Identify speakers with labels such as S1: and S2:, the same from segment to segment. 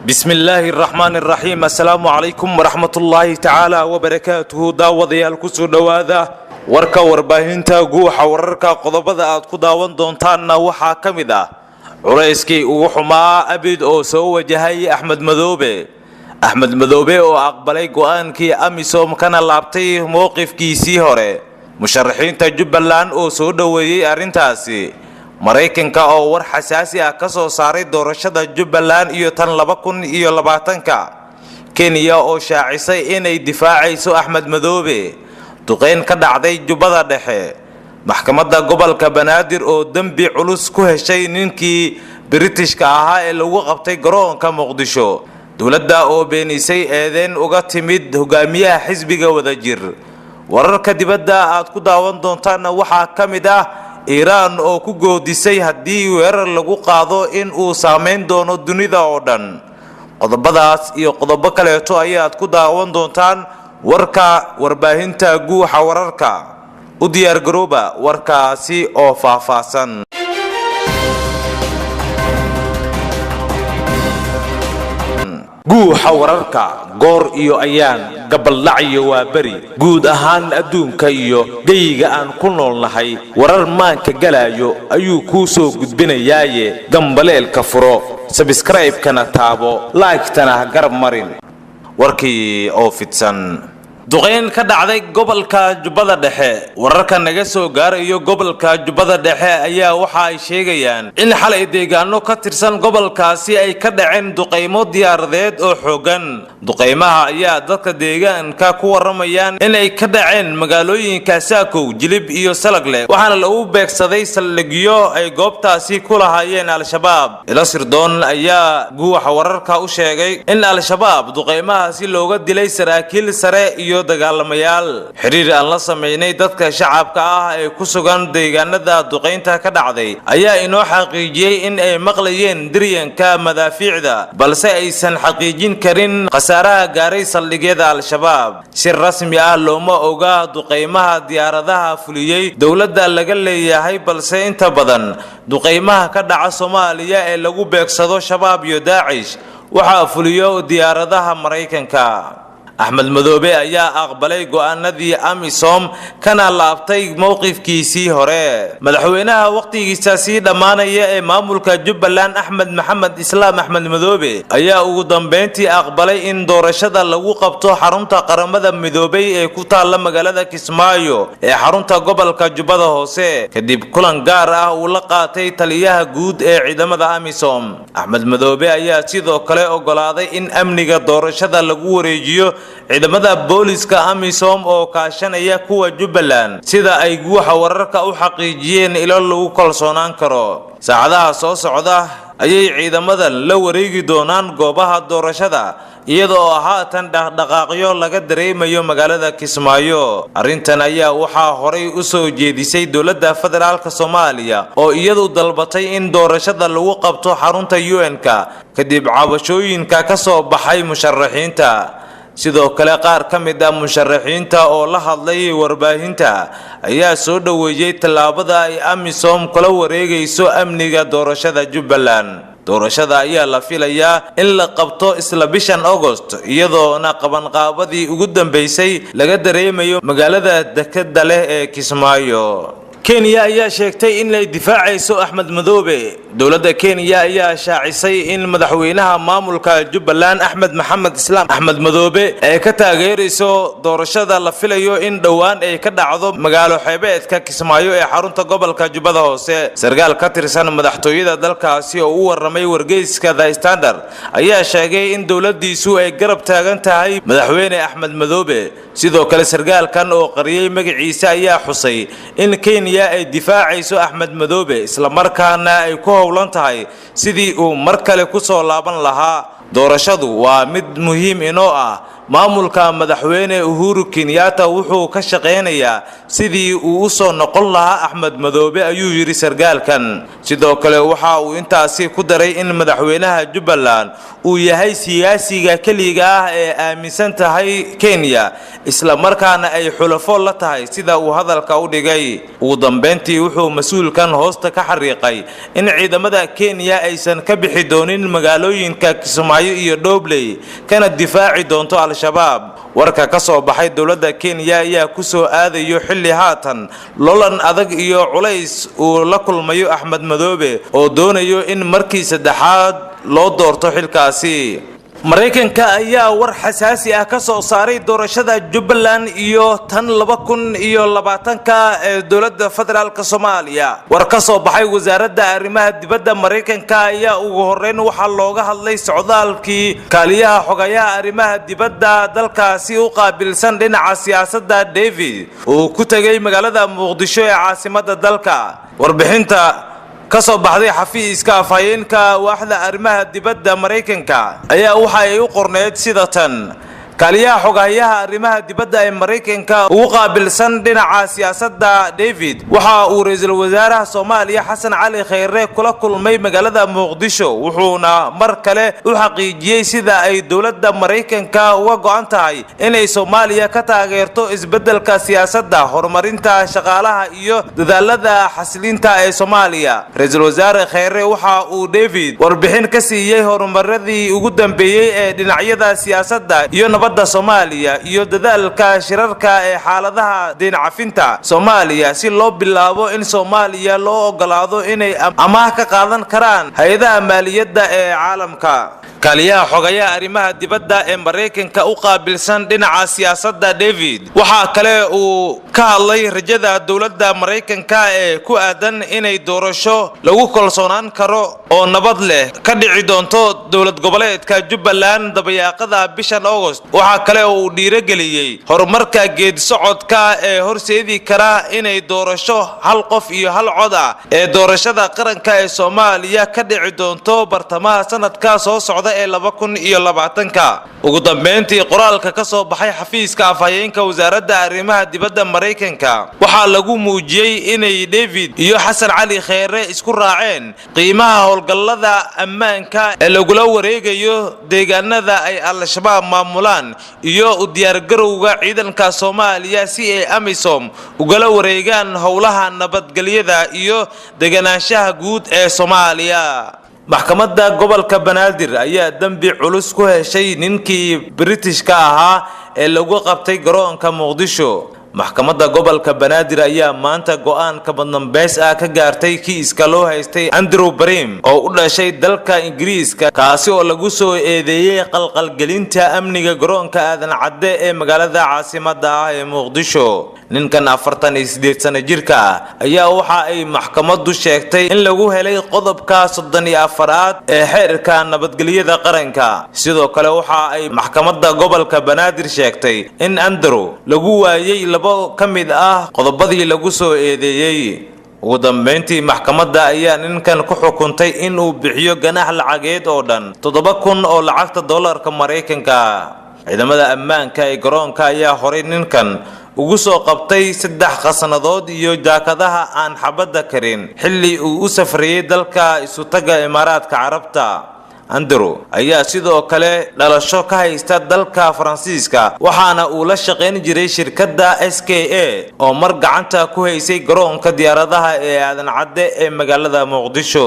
S1: بسم الله الرحمن الرحيم. السلام عليكم ورحمة الله تعالى وبركاته. داوديال كسو دوادا warka warbaahinta guuxa wararka qodobada aad ku daawan doontaan waxa kamida culayskii ugu xumaa abid oo soo wajahay Axmed Madoobe oo aqbalay go'aankii Amisom kana laabtay mowqifkiisii hore musharaxiinta Jubbaland oo soo dhaweeyay arintaasi Mareykanka oo war xasaasi ah ka soo saaray doorashada Jubbaland iyo tan 2020ka Kenya oo shaacisay inay difaacayso Axmed Madoobe duqeyn ka dhacday Jubbada Dhexe maxkamadda gobolka Banaadir oo dambi culus ku heshay ninkii Britishka ahaa ee lagu qabtay garoonka Muqdisho dawladda oo beenisay eedeyn uga timid hogaamiyaha xisbiga Wadajir wararka dibadda aad ku daawan doontaan waxa kamid ah Iran oo ku goodisay hadii weerar lagu qaado in uu saameyn doono dunida oo dhan qodobadaas iyo qodobo kale ayaad ku daawan doontaan warka warbaahinta guuxa wararka u diyaar garooba warkaasi oo faahfaahsan guuxa wararka goor iyo ayaan gabaldhaciyo waa bari guud ahaan adduunka iyo geyiga aan ku noolnahay warar maanka galaayo ayuu ku soo gudbinayaaye gambaleelka furo subscribe-kana taabo like-tana garab marin warkii oo fidsan duqeyn ka dhacday gobolka Jubbada Dhexe wararka naga soo gaarayo gobolka Jubbada Dhexe ayaa waxa ay sheegayaan in xalay deegaano ka tirsan gobolkaasi ay ka dhaceen duqeymo diyaaradeed oo xoogan duqeymaha ayaa dadka deegaanka ku waramayaan in ay ka dhaceen magaalooyinka Saakow Jilib iyo Salagle waxaana lagu beegsaday saldhigyo ay goobtaasi ku lahaayeen Al-Shabaab ila sirdoon ayaa guuxa wararka u sheegay in Al-Shabaab duqeymahaasi looga dilay saraakiil sare iyo dagaalamayaal xiriir aan la sameeynay dadka shacabka ah ee ku sugan deegaanada duqeynta ka dhacday ayaa inoo xaqiijiyay in ay maqlayeen diryanka madaafiicda balse aysan xaqiijin karin khasaaraha gaaray saldhigyada Al-Shabaab si rasmi ah looma oga duqeymaha diyaaradaha fuliyay dawladda laga leeyahay balse inta badan duqeymaha ka dhaca Soomaaliya ee lagu beegsado Shabaab iyo Daacish waxa fuliyo diyaaradaha Mareykanka Axmed Madoobe ayaa aqbalay go'aanadii Amisom kana laabtay mowqifkiisii hore madaxweynaha waqtigiisa si dhamaanaya ee maamulka Jubbaland Axmed Maxamed Islaam Axmed Madoobe ayaa ugu dambeyntii aqbalay in doorashada lagu qabto xarunta qaramada midoobay ee ku taala magaalada Kismaayo ee xarunta gobolka Jubbada Hoose kadib kulan gaar ah uu la qaatay taliyaha guud ee ciidamada Amisom Axmed Madoobe ayaa sidoo kale ogolaaday in amniga doorashada lagu wareejiyo ciidamada booliska Amisom oo kaashanaya kuwa Jubbaland sida ay guuxa wararka u xaqiijiyeen ilo lagu kalsoonaan karo saacadaha soo socda ayay ciidamadan la wareegi doonaan goobaha doorashada iyadoo haatan dhaqdhaqaaqyo laga dareemayo magaalada Kismaayo arintan ayaa waxa horay u soo jeedisay dawladda federaalka Soomaaliya oo iyadu dalbatay in doorashada lagu qabto xarunta UN-ka kadib cabashooyinka ka soo baxay musharaxiinta sidoo kale qaar kamid ah musharaxiinta oo la hadlay warbaahinta ayaa soo dhaweeyay talaabada ay Amisom kala wareegayso amniga doorashada Jubbaland doorashada ayaa la filayaa in la qabto isla bishan August iyadoo qabanqaabadii ugu dambeysay laga dareemayo magaalada dekedda leh ee Kismaayo Kenya ayaa sheegtay in ay difaacayso Axmed Madoobe dawladda Kenya ayaa shaacisay in madaxweynaha maamulka Jubbaland Axmed Maxamed Islaam Axmed Madoobe ay ka taageerayso doorashada la filayo in dhawaan ay ka dhacdo magaalo xeebeedka Kismaayo ee xarunta gobolka Jubbada Hoose sargaal ka tirsan madaxtooyada dalkaasi oo u waramay wargeyska The Standard ayaa sheegay in dawladdiisu ay garab taagan tahay madaxweyne Axmed Madoobe sidoo kale sargaalkan oo qariyay magaciisa ayaa xusay in Kenya ay difaacayso Axmed Madoobe isla markaana ay ku howlan tahay sidii uu mar kale ku soo laaban lahaa doorashadu waa mid muhiim inoo ah maamulka madaxweyne Uhuru Kenyatta wuxuu ka shaqeynayaa sidii uu u soo noqon lahaa Axmed Madoobe ayuu yiri sargaalkan sidoo kale waxa uu intaasi ku daray in madaxweynaha Jubbaland uu yahay siyaasiga kaliya ah ee aaminsan tahay Kenya isla markaana ay xulafo la tahay sida uu hadalka u dhigay ugu dambeyntii wuxuu mas'uulkan hoosta ka xariiqay in ciidamada Kenya aysan ka bixi doonin magaalooyinka Kismaayo iyo Doobley kana difaaci doonto al-shabaab warka ka soo baxay dawladda Kenya ayaa ku soo aadayo xilli haatan lolan adag iyo culays uu la kulmayo Axmed Madoobe oo doonayo in markii saddexaad loo doorto xilkaasi Mareykanka ayaa war xasaasi ah ka soo saaray doorashada Jubbaland iyo tan 2020 ee dawladda federaalka Soomaaliya war ka soo baxay wasaaradda arrimaha dibadda Mareykanka ayaa ugu horeyn waxa looga hadlay socdaalkii kaaliyaha xogayaha arrimaha dibadda dalkaasi u qaabilsan dhinaca siyaasadda David oo ku tagay magaalada Muqdisho ee caasimadda dalka warbixinta kasoo baxday xafiiska afhayeenka waaxda arrimaha dibadda Mareykanka ayaa waxa ay u qorneed sida tan kaaliyaha xogayaha arrimaha dibadda ee Mareykanka uu qaabilsan dhinaca siyaasadda David waxa uu ra'iisul wasaaraha Soomaaliya Xasan Cali Khayre kula kulmay magaalada Muqdisho wuxuuna mar kale u xaqiijiyay sida ay dawladda Mareykanka uga go'an tahay inay Soomaaliya ka taageerto isbeddelka siyaasadda horumarinta shaqaalaha iyo dadaalada xasilinta ee Soomaaliya ra'iisul wasaare Khayre waxa uu David warbixin ka siiyay horumaradii ugu dambeeyay ee dhinacyada siyaasadda iyo Soomaaliya iyo dadaalka shirarka ee xaaladaha deyn cafinta Soomaaliya si loo bilaabo in Soomaaliya loo ogolaado inay amaah ka qaadan karaan hay'adaha maaliyadda ee caalamka kaaliyaha xogayaha arrimaha dibadda ee Mareykanka u qaabilsan dhinaca siyaasadda David waxa kale uu ka hadlay rajada dawladda Mareykanka ee ku aadan inay doorasho lagu kalsoonaan karo oo nabad leh ka dhici doonto dawlad goboleedka Jubbaland dabayaaqada bishan August waxa kale oo uu dhiirigeliyay horumarka geed socodka ee horseedi kara inay doorasho hal qof iyo hal cod ah ee doorashada qaranka ee Soomaaliya ka dhici doonto bartamaha sanadka soo socda ee 2020 ugu dambeyntii qoraalka ka soo baxay xafiiska afhayeenka wasaaradda arrimaha dibadda Mareykanka waxa lagu muujiyay inay David iyo Xasan Cali Khayre isku raaceen qiimaha howlgallada ammaanka ee lagu wareegayo deegaanada ay al-shabaab maamulaan iyo u diyaar garowga ciidanka Soomaaliya si ay AMISOM ugala wareegaan howlaha nabadgelyada iyo deganaanshaha guud ee Soomaaliya maxkamadda gobolka Banaadir ayaa dambi culus ku heshay ninkii Britishka ahaa ee lagu qabtay garoonka Muqdisho maxkamadda gobolka Banaadir ayaa maanta go'aan ka badnambeys ah ka gaartay kiiska loo haystay Andrew Brim oo u dhashay dalka Ingiriiska kaasi oo lagu soo eedeeyay qalqalgelinta amniga garoonka Aadan Cadde ee magaalada caasimadda ah ee Muqdisho ninkan 48 sano jirka ah ayaa waxa ay maxkamaddu sheegtay in lagu helay qodobka 34aad ee xeerka nabadgelyada qaranka sidoo kale waxa ay maxkamadda gobolka Banaadir sheegtay in Andrew lagu waayay kamid ah qodobadii lagu soo eedeeyay ugu dambeyntii maxkamadda ayaa ninkan ku xukuntay in uu bixiyo ganaax lacageed oo dhan 7,000 oo lacagta dollarka Mareykanka ciidamada ammaanka ee garoonka ayaa horay ninkan ugu soo qabtay 3 qasanadood iyo jaakadaha aan xabada karin xilli uu u safriyay dalka isu taga Imaaraadka Carabta Andrew ayaa sidoo kale dhalasho ka haysta dalka Faransiiska waxaana uu la shaqeyn jiray shirkadda SKA oo mar gacanta ku haysay garoonka diyaaradaha ee Aadan Cadde ee magaalada Muqdisho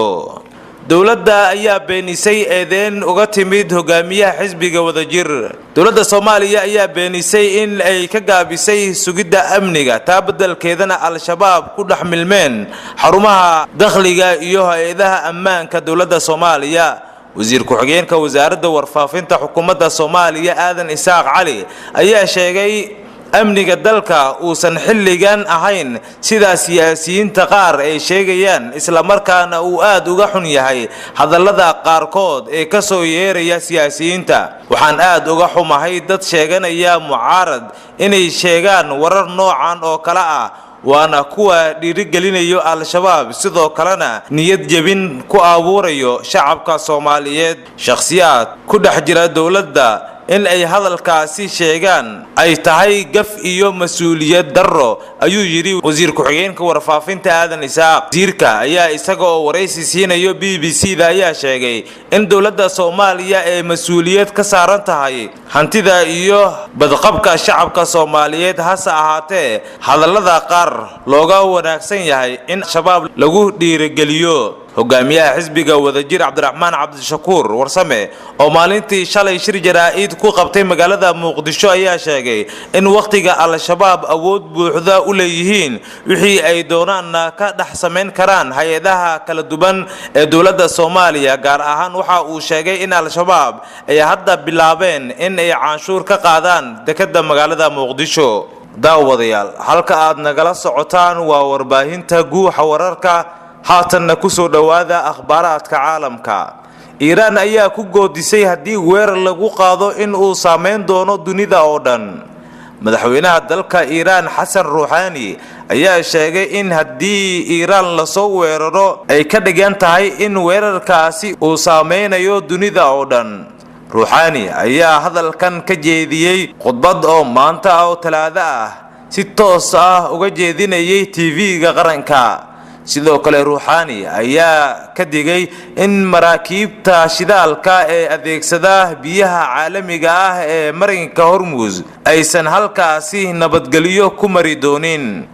S1: dawladda ayaa beenisay eedeyn uga timid hogaamiyaha xisbiga wadajir dawladda Soomaaliya ayaa beenisay in ay ka gaabisay sugidda amniga taabadalkeedana al-shabaab ku dhaxmilmeen xarumaha dakhliga iyo hay'adaha ammaanka dawladda Soomaaliya wasiir ku-xigeenka wasaaradda warfaafinta xukuumadda Soomaaliya Aadan Isaaq Cali ayaa sheegay amniga dalka uusan xilligan ahayn sida siyaasiyiinta qaar ay sheegayaan isla markaana uu aad uga xun yahay hadallada qaarkood ee ka soo yeeraya siyaasiyiinta waxaan aad uga xumahay dad sheeganaya mucaarad inay sheegaan warar noocan oo kala ah waana kuwa dhiirigelinayo al-shabaab sidoo kalena niyad jabin ku abuurayo shacabka Soomaaliyeed shakhsiyaad ku dhex jira dawladda in ay hadalkaasi sheegaan ay tahay gaf iyo mas'uuliyad darro ayuu yiri wasiir ku-xigeenka warfaafinta Aadan Isaaq. wasiirka ayaa isaga oo wareysi siinayo BBC-da ayaa sheegay in dawladda Soomaaliya ay mas'uuliyad ka saaran tahay hantida iyo badqabka shacabka Soomaaliyeed. hase ahaatee hadallada qaar looga wanaagsan yahay in shabaab lagu dhiirigeliyo. hogaamiyaha xisbiga wadajir Cabdiraxmaan Cabdishakuur Warsame oo maalintii shalay shir jaraa'id ku qabtay magaalada Muqdisho ayaa sheegay in waqtiga al-shabaab awood buuxda u leeyihiin wixii ay doonaan ka dhax sameyn karaan hay'adaha kala duwan ee dawladda Soomaaliya. gaar ahaan waxa uu sheegay in al-shabaab ay hadda bilaabeen in ay canshuur ka qaadaan dekedda magaalada Muqdisho. daawadayaal halka aad nagala socotaan waa warbaahinta guuxa wararka. haatanna ku soo dhawaada akhbaaraadka caalamka. Iiraan ayaa ku goodisay haddii weerar lagu qaado in uu saameyn doono dunida oo dhan. madaxweynaha dalka Iiraan Xasan Ruuxaani ayaa sheegay in haddii Iiraan la soo weeraro ay ka dhigan tahay in weerarkaasi uu saameynayo dunida oo dhan. Ruuxaani ayaa hadalkan ka jeediyay khudbad oo maanta oo Talaado ah si toos ah uga jeedinayay TV-ga qaranka. sidoo kale Ruuxaani ayaa ka digay in maraakiibta shidaalka ee adeegsada biyaha caalamiga ah ee marinka Hormuz aysan halkaasi nabadgelyo ku mari doonin.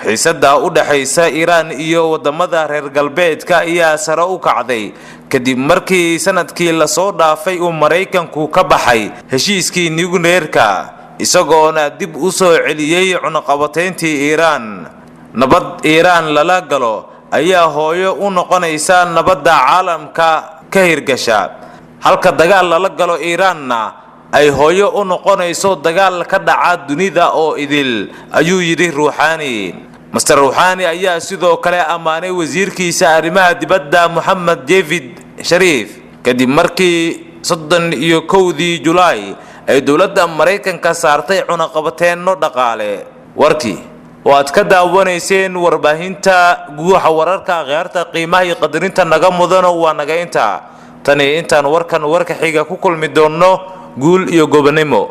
S1: xiisada u dhaxaysa Iiraan iyo wadamada reer galbeedka ayaa sare u kacday kadib markii sanadkii la soo dhaafay uu Mareykanku ka baxay heshiiskii nukleerka isagoona dib u soo celiyay cunaqabatayntii Iiraan. nabad Iiraan lala galo ayaa hooyo u noqonaysa nabadda caalamka ka hirgasha halka dagaal lala galo Iiraanna ay hooyo u noqonayso dagaal ka dhaca dunida oo idil ayuu yiri Ruuxaani. Mr. Ruuxaani ayaa sidoo kale amaanay wasiirkiisa arrimaha dibadda Mohammed Javad Zarif kadib markii 31 July ay dawladda Mareykanka saartay cunaqabateeno dhaqaale. warkii waad ka daawanayseen warbaahinta guuxa wararka qaarta qiimaha iyo qadarinta naga mudano waa naga inta tani intaan warka xiga ku kulmi doono guul iyo gobonimo